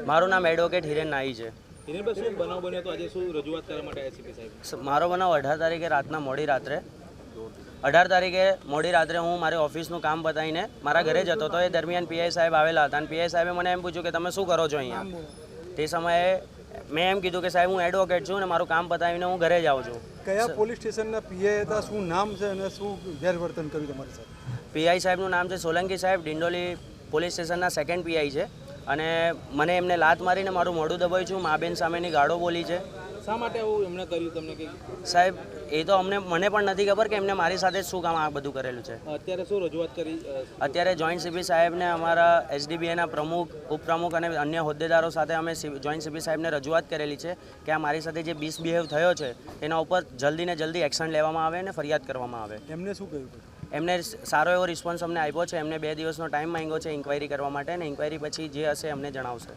મારું નામ એડવોકેટ હિરેન નાઈ છે. હિરેનભાઈ, શું બનાવ બન્યો તો આજે શું રજૂઆત કરવા માટે એસીપી સાહેબ? મારો બનાવ 18 તારીખે રાતના મોડી રાત્રે 18 તારીખે મોડી રાત્રે હું મારી ઓફિસનું કામ પતાવીને મારા ઘરે જતો હતો. એ દરમિયાન પીઆઈ સાહેબ આવેલા હતા અને પીઆઈ સાહેબે મને એમ પૂછ્યું કે તમે શું કરો છો અહીંયા. તે સમયે મેં એમ કીધું કે સાહેબ હું એડવોકેટ છું અને મારું કામ પતાવીને હું ઘરે જાઉં છું. કયા પોલીસ સ્ટેશનના પીઆઈ હતા, શું નામ છે અને શું ગેરવર્તન કર્યું તમારી સાથે? પીઆઈ સાહેબનું નામ છે સોલંકી સાહેબ, ડિંડોલી પોલીસ સ્ટેશનના સેકન્ડ પીઆઈ છે. અને મને એમને લાત મારીને મારું મોઢું દબાવ્યું છું, મા બેન સામેની ગાળો બોલી છે. શા માટે આવું એમણે કર્યું તમને કંઈ? સાહેબ એ તો મને પણ નથી ખબર કે એમને મારી સાથે શું કામ આ બધું કરેલું છે. અત્યારે શું રજૂઆત કરી? અત્યારે જોઈન્ટ સીપી સાહેબને, અમારા એસડીબીએના પ્રમુખ, ઉપપ્રમુખ અને અન્ય હોદ્દેદારો સાથે અમે જોઈન્ટ સીપી સાહેબને રજૂઆત કરેલી છે કે આ મારી સાથે જે મિસબિહેવ થયો છે એના ઉપર જલ્દીને જલ્દી એક્શન લેવામાં આવે અને ફરિયાદ કરવામાં આવે. એમને શું કહ્યું? એમને સારો એવો રિસ્પોન્સ અમને આપ્યો છે. એમને 2 દિવસનો ટાઈમ માંગ્યો છે ઇન્ક્વાયરી કરવા માટે અને ઇન્ક્વાયરી પછી જે હશે અમને જણાવશે.